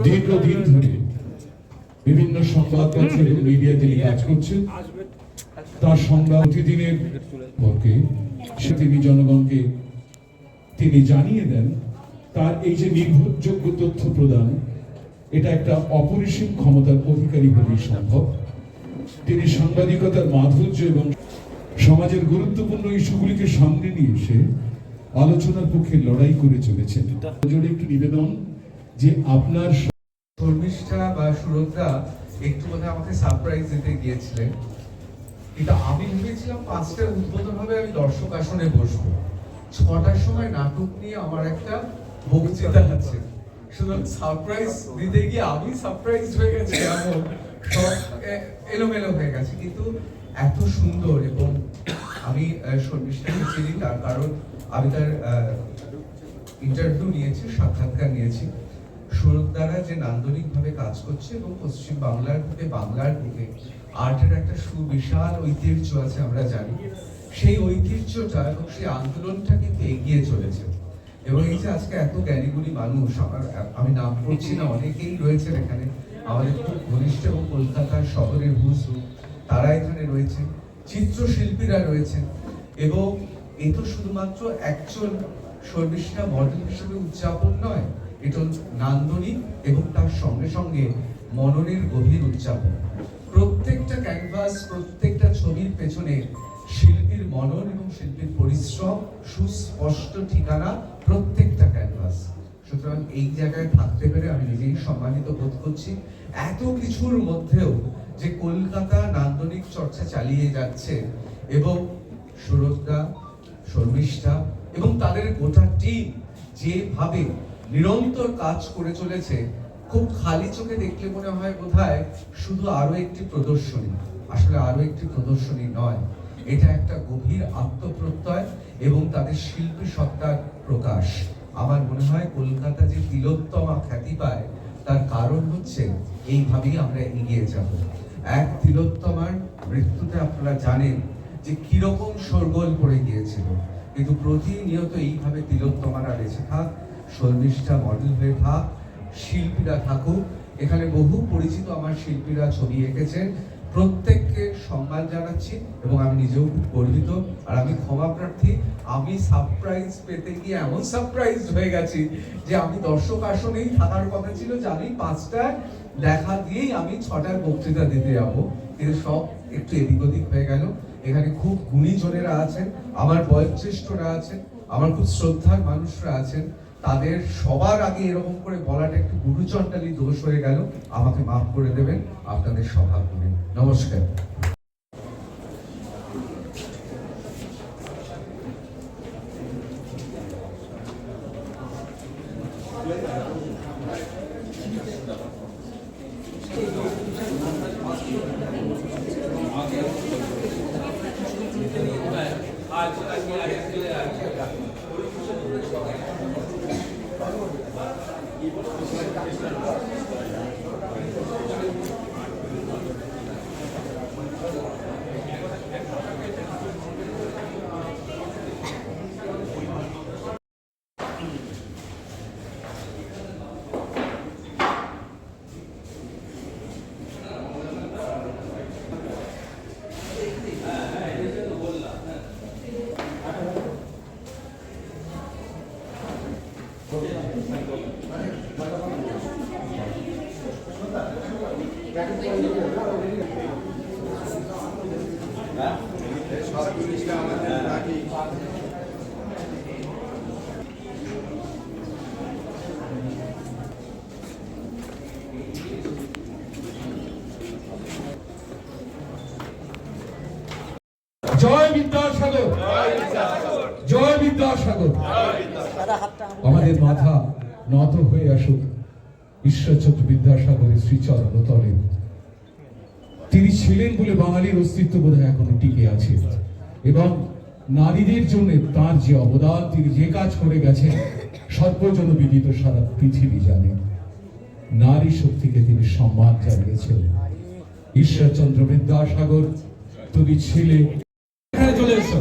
দীর্ঘদিন ধরে বিভিন্ন সংবাদপত্র এবং মিডিয়া তিনি কাজ করছেন। তার সংবাদ প্রতিদিনের পক্ষে তিনি জনগণকে তিনি জানিয়ে দেন তার এই যে নির্ভরযোগ্য তথ্য প্রদান, এটা একটা অপরিসীম ক্ষমতার অধিকারী হলেই সম্ভব। তিনি সাংবাদিকতার মাধুর্য এবং সমাজের গুরুত্বপূর্ণ ইস্যুগুলিকে সামনে নিয়ে এসে আলোচনার পক্ষে লড়াই করে চলেছেন। একটি নিবেদন যে আপনার শর্মিষ্ঠা বা সুরতদা একটু বোধহয় আমাকে সারপ্রাইজ দিতে গিয়েছিলেন, কিন্তু আমি ভেবেছিলাম 5টার উদ্বোধন হবে, আমি দর্শক আসনে বসবো। 6টার সময় নাটক নিয়ে আমার একটা বক্তৃতা আছে, সুতরাং সারপ্রাইজ দিতে গিয়ে আমি সারপ্রাইজ হয়ে গেছি, এমন সব এলোমেলো হয়ে গেছে। কিন্তু এত সুন্দর, এবং আমি শর্মিষ্ঠাকে চিনি তার কারণ আমি তার ইন্টারভিউ নিয়েছি, সাক্ষাৎকার নিয়েছি। সুরতদারা যে নান্দনিকভাবে কাজ করছে এবং পশ্চিম বাংলার থেকে বাংলার দিকে আর্টের একটা সুবিশাল ঐতিহ্য আছে, আমরা জানি। সেই ঐতিহ্যটা এবং সেই আন্দোলনটা কিন্তু এগিয়ে চলেছে। এবং এই যে আজকে এত জ্ঞানীগুণী মানুষ, আমি নাম করছি না, অনেকেই রয়েছেন এখানে, আমাদের খুব ঘনিষ্ঠ এবং কলকাতার শহরের হুজু, তারা এখানে রয়েছেন, চিত্রশিল্পীরা রয়েছেন। এবং এ তো শুধুমাত্র একজন শর্মিষ্ঠা মডেল হিসেবে উদযাপন নয়, এটা নান্দনিক এবং তার সঙ্গে সঙ্গে মননের গভীর উদযাপন। প্রত্যেকটা ক্যানভাস, প্রত্যেকটা ছবির পেছনে শিল্পীর মনন এবং শিল্পীর পরিশ্রম সুস্পষ্ট ঠিকানা, প্রত্যেকটা ক্যানভাস। সুতরাং এই জায়গায় থাকতে পেরে আমি নিজেই সম্মানিত বোধ করছি। এত কিছুর মধ্যেও যে কলকাতা নান্দনিক চর্চা চালিয়ে যাচ্ছে, এবং সুরতদা, শর্মিষ্ঠা এবং তাদের গোটা টিম যেভাবে নিরন্তর কাজ করে চলেছে, খুব খালি চোখে দেখলে মনে হয় বোধহয় শুধু আরো একটি প্রদর্শনী। আসলে আরো একটি প্রদর্শনী নয়, এটা একটা গভীর আত্মপ্রত্যয় এবং তাদের শিল্পী সত্তার প্রকাশ। আমার মনে হয় কলকাতা যে তিলোত্তমা খ্যাতি পায়, তার কারণ হচ্ছে এইভাবেই আমরা এগিয়ে যাব। এক তিলোত্তমার মৃত্যুতে আপনারা জানেন যে কিরকম শোরগোল পড়ে গিয়েছিল, কিন্তু প্রতিনিয়ত এইভাবে তিলোত্তমারা বেঁচে থাক, শর্মিষ্ঠা মডেল হয়ে থাক, শিল্পীরা থাকুক। এখানে বহু পরিচিত আমার শিল্পীরা ছবি এঁকেছেন, প্রত্যেককে সম্মান জানাচ্ছি এবং আমি নিজেও খুব গর্বিত। আর আমি ক্ষমা প্রার্থী, আমি সারপ্রাইজ পেতে গিয়ে এমন সারপ্রাইজ হয়ে গেছি যে আমি দর্শক আসনেই থাকার কথা ছিল, যে আমি 5টায় দেখা দিয়েই আমি 6টার বক্তৃতা দিতে যাবো, কিন্তু সব একটু এদিক ওদিক হয়ে গেল। এখানে খুব গুণীজনেরা আছেন, আমার বয়োজ্যেষ্ঠরা আছেন, আমার খুব শ্রদ্ধার মানুষরা আছেন, তাদের সবার আগে এরকম করে বলাটা একটু গুরুচণ্ডালি দোষ হয়ে গেল, আমাকে মাফ করে দেবেন আপনাদের সভাপতি। নমস্কার। বিদ্যাসাগর। আমাদের মাথা নত হয়ে আসুক ঈশ্বরচন্দ্র বিদ্যাসাগরের শ্রীচরণ তলে। তিনি ছিলেন বলে বাঙালির অস্তিত্ব বোধহয় এখনো টিকে আছে, এবং নারীদের জন্য তার যে অবদান, তিনি যে কাজ করে গেছেন সর্বজন বিদিত, সারা পৃথিবী জানে। নারী শক্তিকে তিনি সম্মান জানিয়েছেন। ঈশ্বরচন্দ্র বিদ্যাসাগর, তুমি ছিলে। এখানে চলে এসো।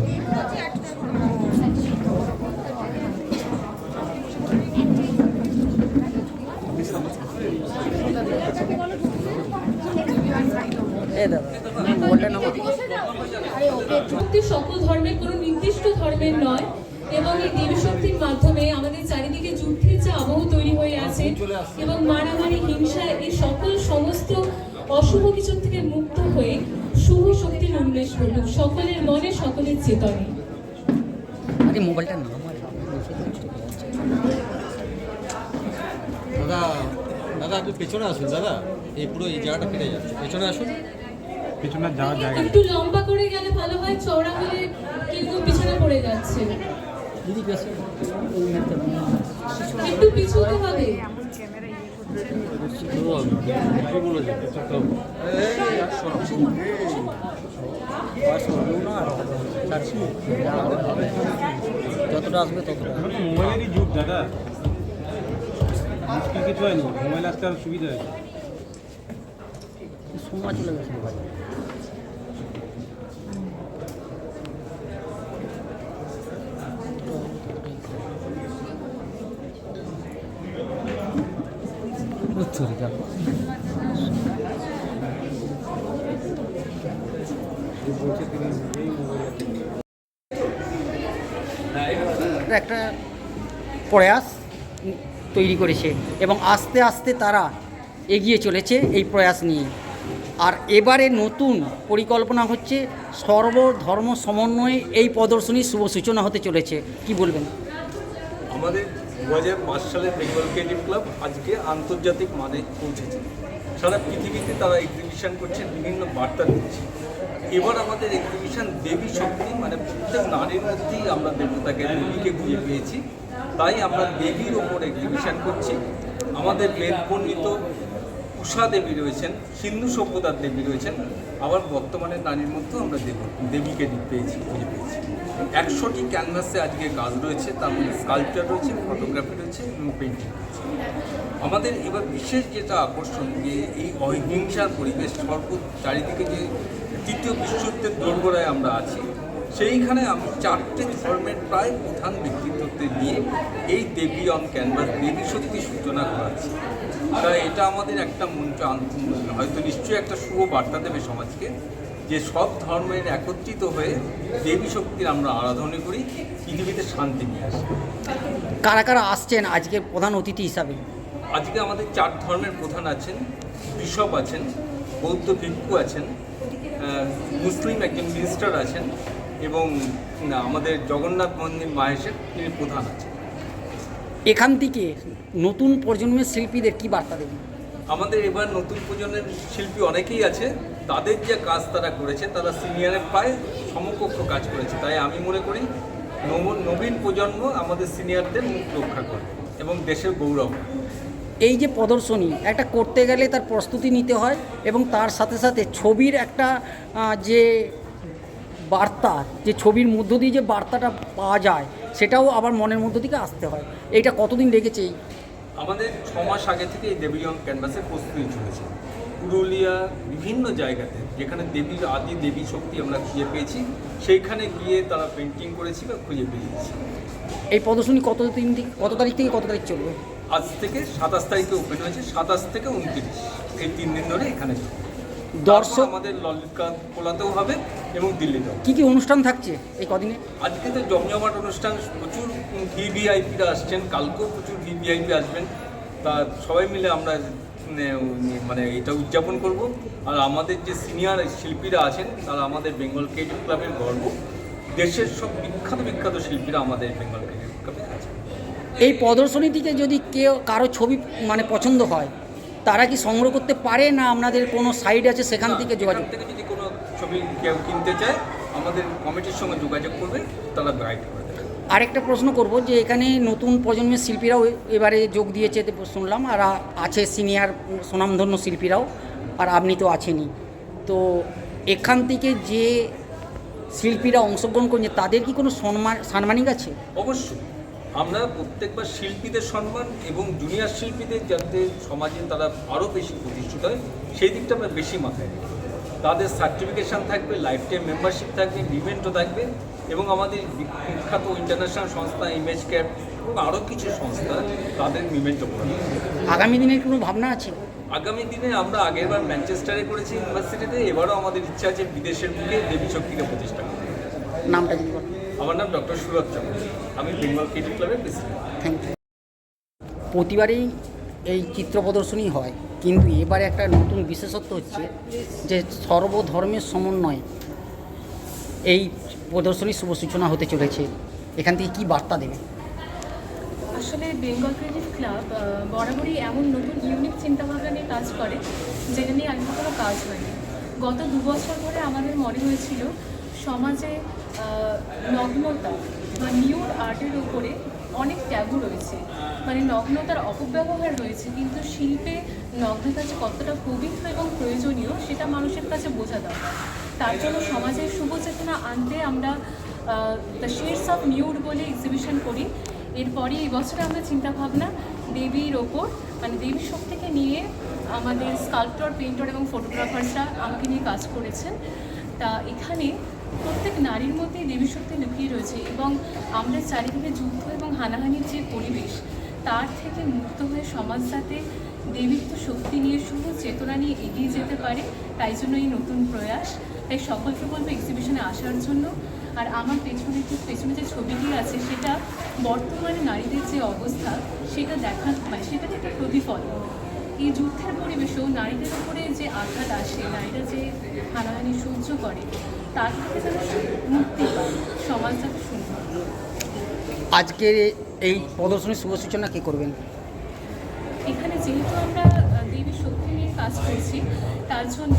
শক্তি সকল ধর্মের কোনো নির্দিষ্ট ধর্মের নয়, এবং এই দেবী শক্তির মাধ্যমে আমাদের চারিদিকে যুদ্ধের যে আবহ তৈরি হয়ে আছে এবং মারামারি, হিংসা, এই সকল সমস্ত অশুভ কিছু থেকে মুক্ত হয়ে শুভ শক্তির উন্মেষ ঘটুক সকলের মনে, সকলের চেতনে। মোবাইলটা না দাদা, দাদা আপনি পেছনে আসুন দাদা, এই পুরো এই জায়গাটা কেটে যাচ্ছে, পেছনে আসুন। পিছনে যাওয়ার জায়গা একটু লম্বা করে গেলে ভালো হয়, চওড়া হলে কিন্তু পিছনে পড়ে যাচ্ছে। একটু পিছনে হবে। যতটা আসবে ততটা। মোবাইলেরই যুগ দাদা, মুশকিল কিছু হয়নি, মোবাইল আসতে আরো সুবিধা হয়েছে। সময় চলে গেছে মোবাইল। একটা প্রয়াস তৈরি করেছে এবং আস্তে আস্তে তারা এগিয়ে চলেছে এই প্রয়াস নিয়ে। আর এবারে নতুন পরিকল্পনা হচ্ছে সর্বধর্ম সমন্বয়ে এই প্রদর্শনীর শুভ সূচনা হতে চলেছে, কি বলবেন? আমাদের 2005 সালে বেঙ্গল ক্রিয়েটিভ ক্লাব আজকে আন্তর্জাতিক মানে পৌঁছেছে। সারা পৃথিবীতে তারা এক্সিবিশন করছে, বিভিন্ন বার্তা দিচ্ছে। এবার আমাদের এক্সিবিশন দেবী শক্তি, মানে প্রত্যেক নারীর মধ্যেই আমরা দেবতাকে, দেবীকে খুঁজে পেয়েছি, তাই আমরা দেবীর ওপর এক্সিবিশন করছি। আমাদের বেদ বর্ণিত উষা দেবী রয়েছেন, সিন্ধু সভ্যতার দেবী রয়েছেন, আবার বর্তমানে নারীর মধ্যেও আমরা দেবীকে পেয়েছি, খুঁজে পেয়েছি। 100টি ক্যানভাসে আজকে কাজ রয়েছে, তার মধ্যে স্কাল্পচার রয়েছে, ফটোগ্রাফি রয়েছে এবং পেন্টিং রয়েছে। আমাদের এবার বিশেষ যেটা আকর্ষণ, যে এই অহিংসার পরিবেশ চারিদিকে যে তৃতীয় বিশ্বযুদ্ধের দোরগোড়ায় আমরা আছি, সেইখানে আমি 4টে ধর্মের প্রায় প্রধান ব্যক্তিত্বকে নিয়ে এই দেবী অন ক্যানভাস, দেবী শক্তি সূচনা করাচ্ছি। তাই এটা আমাদের একটা হয়তো নিশ্চয়ই একটা শুভ বার্তা দেবে সমাজকে, যে সব ধর্মের একত্রিত হয়ে দেবী শক্তির আমরা আরাধনা করি, পৃথিবীতে শান্তি নিয়ে আসি। কারা কারা আসছেন আজকে প্রধান অতিথি হিসাবে? আজকে আমাদের 4 ধর্মের প্রধান আছেন, বিশপ আছেন, বৌদ্ধ ভিক্ষু আছেন, মুসলিম একজন মিনিস্টার আছেন, এবং আমাদের জগন্নাথ মন্দির মাহেশের তিনি প্রধান আছেন। এখান থেকে নতুন প্রজন্মের শিল্পীদের কি বার্তা দেবেন? আমাদের এবার নতুন প্রজন্মের শিল্পী অনেকেই আছে, তাদের যে কাজ তারা করেছে, তারা সিনিয়রের প্রায় সমকক্ষ কাজ করেছে। তাই আমি মনে করি নবীন প্রজন্ম আমাদের সিনিয়রদের মুখ রক্ষা করবে এবং দেশের গৌরব। এই যে প্রদর্শনী একটা করতে গেলে তার প্রস্তুতি নিতে হয়, এবং তার সাথে সাথে ছবির একটা যে বার্তা, যে ছবির মধ্য দিয়ে যে বার্তাটা পাওয়া যায়, সেটাও আবার মনের মধ্য থেকে আসতে হয়। এইটা কতদিন লেগেছে? আমাদের 6 মাস আগে থেকে এই দেবী অন ক্যানভাসে প্রস্তুতি চলেছে। পুরুলিয়া বিভিন্ন জায়গাতে যেখানে দেবীর আদি দেবী শক্তি আমরা খুঁজে পেয়েছি, সেইখানে গিয়ে তারা পেন্টিং করেছি বা খুঁজে পেয়েছি। এই প্রদর্শনী কত তারিখ থেকে কত তারিখ চলবে? আজ থেকে 27 তারিখে ওপেন হয়েছে, 27 থেকে 29 এই 3 দিন ধরে এখানে দর্শক আমাদের ললিত কলাতেও হবে এবং দিল্লিতেও। কি কি অনুষ্ঠান থাকছে এই কদিনে? আজকে তো জমজমাট অনুষ্ঠান, প্রচুর ভিভিআইপিরা আসছেন, কালকেও প্রচুর ভিভিআইপি আসবেন। তা সবাই মিলে আমরা মানে এটা উদযাপন করব। আর আমাদের যে সিনিয়র শিল্পীরা আছেন, তারা আমাদের বেঙ্গল ক্রিয়েটিভ ক্লাবের গর্ব। দেশের সব বিখ্যাত শিল্পীরা আমাদের বেঙ্গল ক্রিয়েটিভ ক্লাবে আছেন। এই প্রদর্শনী থেকে যদি কারো ছবি মানে পছন্দ হয়, তারা কি সংগ্রহ করতে পারে, না আপনাদের কোনো সাইট আছে সেখান থেকে যোগাযোগ? থেকে যদি কোনো ছবি কেউ কিনতে চায়, আমাদের কমিটির সঙ্গে যোগাযোগ করবে, তারা গাইড করে দেবে। আরেকটা প্রশ্ন করব যে এখানে নতুন প্রজন্মের শিল্পীরাও এবারে যোগ দিয়েছে শুনলাম, আর আছে সিনিয়র সুনামধন্য শিল্পীরাও, আর আপনি তো আছেনই। তো এখান থেকে যে শিল্পীরা অংশগ্রহণ করছে তাদের কি কোনো সাম্মানিক আছে? অবশ্যই আমরা প্রত্যেকবার শিল্পীদের সম্মান এবং জুনিয়র শিল্পীদের যাতে সমাজে তারা আরও বেশি প্রতিষ্ঠিত হয় সেই দিকটা আমরা বেশি মাথায় রাখি। তাদের সার্টিফিকেশান থাকবে, লাইফ টাইম মেম্বারশিপ থাকবে, ইভেন্টও থাকবে, এবং আমাদের বিখ্যাত ইন্টারন্যাশনাল সংস্থা ইমেজ ক্যাপ এবং আরও কিছু সংস্থা তাদের ইভেন্টও করে। আগামী দিনের কোনো ভাবনা আছে? আগামী দিনে আমরা আগেরবার ম্যানচেস্টারে করেছি ইউনিভার্সিটিতে, এবারও আমাদের ইচ্ছা আছে বিদেশের বুকে দেবী শক্তিকে প্রতিষ্ঠা করতে। নামটা যদি বলেন। আমার নাম ডক্টর সুরজ চক্রবর্তী, আমি বেঙ্গল ক্রিয়েটিভ ক্লাবের প্রেসিডেন্ট। Thank you. প্রতিবারেই এই চিত্র প্রদর্শনী হয়, কিন্তু এবারে একটা নতুন বিশেষত্ব হচ্ছে যে সর্বধর্মের সমন্বয়ে এই প্রদর্শনীর শুভ সূচনা হতে চলেছে। এখান থেকে কী বার্তা দেবে? আসলে বেঙ্গল ক্রিয়েটিভ ক্লাব বরাবরই এমন নতুন ইউনিক চিন্তাভাবনা নিয়ে কাজ করে যেটা নিয়ে আগে কোনো কাজ হয়নি। গত 2 বছর ধরে আমাদের মনে হয়েছিল সমাজে নগ্নতা বা নিউড আর্টের উপরে অনেক ট্যাবু রয়েছে, মানে নগ্নতার অপব্যবহার রয়েছে, কিন্তু শিল্পে নগ্নতা যে কতটা পবিত্র এবং প্রয়োজনীয় সেটা মানুষের কাছে বোঝা দরকার। তার জন্য সমাজের শুভ চেতনা আনতে আমরা দ্য শেডস অফ নিউড বলে এক্সিবিশন করি। এরপরে এই বছরে আমরা চিন্তাভাবনা দেবীর ওপর, মানে দেবী শক্তিকে নিয়ে আমাদের স্কাল্পটর, পেইন্টার এবং ফটোগ্রাফার্সরা আমাকে নিয়ে কাজ করেছেন। তা এখানে প্রত্যেক নারীর মধ্যেই দেবী শক্তি লুকিয়ে রয়েছে, এবং আমরা চারিদিকে যুদ্ধ এবং হানাহানির যে পরিবেশ তার থেকে মুক্ত হয়ে সমাজ যাতে দেবীত্ব শক্তি নিয়ে, শুভ চেতনা নিয়ে এগিয়ে যেতে পারে, তাই জন্য এই নতুন প্রয়াস। তাই সকলকে বলবো এক্সিবিশনে আসার জন্য। আর আমার পেছনে যে ছবিটি আছে সেটা বর্তমানে নারীদের যে অবস্থা সেটা মানে সেটার একটা প্রতিফলন। এই যুদ্ধের পরিবেশেও নারীদের উপরে যে আঘাত আসে, নারীরা যে হানাহানি সহ্য করে, তার থেকে যেন মুক্তি পায়, সমাজ যাতে সুন্দর। আজকের এই প্রদর্শনীর শুভ সূচনা কী করবেন? এখানে যেহেতু আমরা দেবী শক্তি নিয়ে কাজ করছি, তার জন্য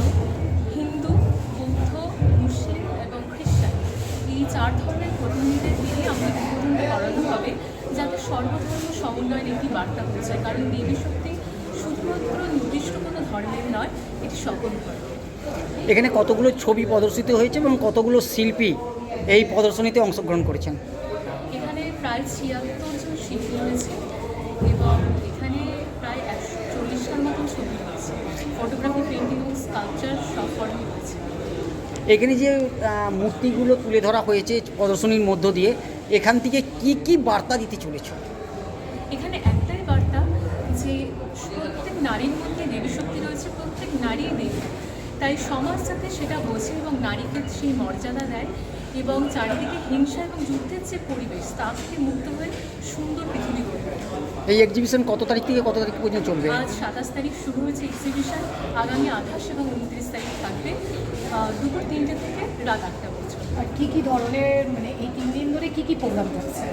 হিন্দু, বৌদ্ধ, মুসলিম এবং খ্রিস্টান এই 4 ধর্মের প্রতিনিধিদের দিয়ে আমাদের উদ্বোধন করানো হবে, যাতে সর্বধর্ম সমন্বয়ের একটি বার্তা পৌঁছায়। কারণ দেবী শক্তি শুধুমাত্র নির্দিষ্ট কোনো ধর্মের নয়, এটি সকল ধর্ম। এখানে কতগুলো ছবি প্রদর্শিত হয়েছে এবং কতগুলো শিল্পী এই প্রদর্শনীতে অংশগ্রহণ করেছেন? এখানে প্রায় 76 জন শিল্পী রয়েছে এবং এখানে প্রায় 140টার মতন ছবি রয়েছে। ফটোগ্রাফি, পেইন্টিং এবং স্কাল্পচার সব ফর্মই রয়েছে। এখানে যে মূর্তিগুলো তুলে ধরা হয়েছে প্রদর্শনীর মধ্য দিয়ে, এখান থেকে কি কি বার্তা দিতে চলেছ? এখানে একটাই বার্তা যে প্রত্যেক নারীর মধ্যে দেবী শক্তি রয়েছে, প্রত্যেক নারী দেবী। তাই সমাজ যাতে সেটা বোঝে এবং নারীকে সেই মর্যাদা দেয়, এবং চারিদিকে হিংসা এবং যুদ্ধের যে পরিবেশ তা থেকে মুক্ত হয়ে সুন্দর পৃথিবী গড়ে। এই এক্সিবিশন কত তারিখ থেকে কত তারিখ পর্যন্ত চলবে? আজ 27 তারিখ শুরু হয়েছে এক্সিবিশন, আগামী 28 এবং 29 তারিখ থাকবে দুপুর 3টে থেকে রাত 8টা পর্যন্ত। আর কী কী ধরনের, মানে এই 3 দিন ধরে কী কী প্রোগ্রাম থাকছে?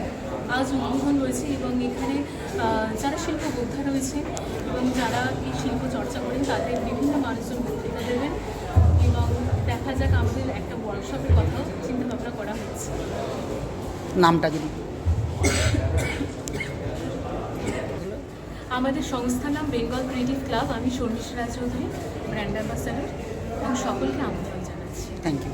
আজ উদ্বোধন রয়েছে, এবং এখানে যারা শিল্প বোদ্ধা রয়েছে এবং যারা এই শিল্প চর্চা করেন তাদের বিভিন্ন মানুষজন বক্তৃতা দেবেন, এবং দেখা যাক আমাদের একটা ওয়ার্কশপের কথাও চিন্তাভাবনা করা হয়েছে। নামটা যদি? আমাদের সংস্থার নাম বেঙ্গল ক্রিয়েটিভ ক্লাব। আমি শর্মিষ্ঠা রায়চৌধুরী, ব্র্যান্ড অ্যাম্বাসাডর, এবং সকলকে আমন্ত্রণ জানাচ্ছি। Thank you.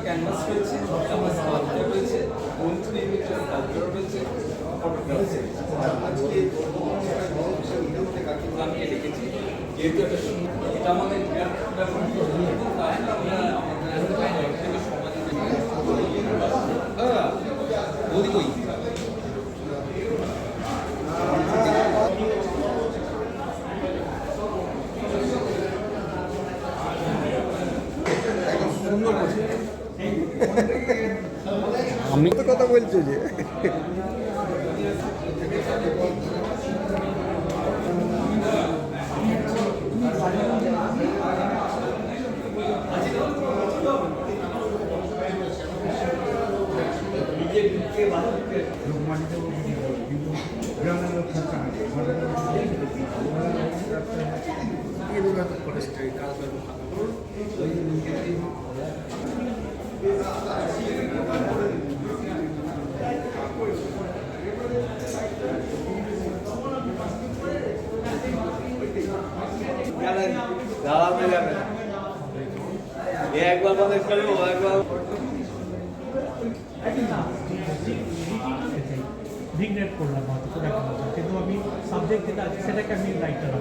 ক্যানভাস রয়েছে, আমার স্কাল্পচার রয়েছে, বন্ধু নির্মিত স্কাল্পচার রয়েছে, ফটোগ্রাফি। আজকে আমি লিখেছি যেহেতু এটা আমাদের সুন্দর করছে। আমি কথা বলছো যে দাঁড়াতে যাবে না, একবার বাদে করে একবার রিগ্রেট করলাম হয়তো খুব একটা মজা, কিন্তু আমি সাবজেক্ট যেটা আছে সেটাকে আমি রাইটার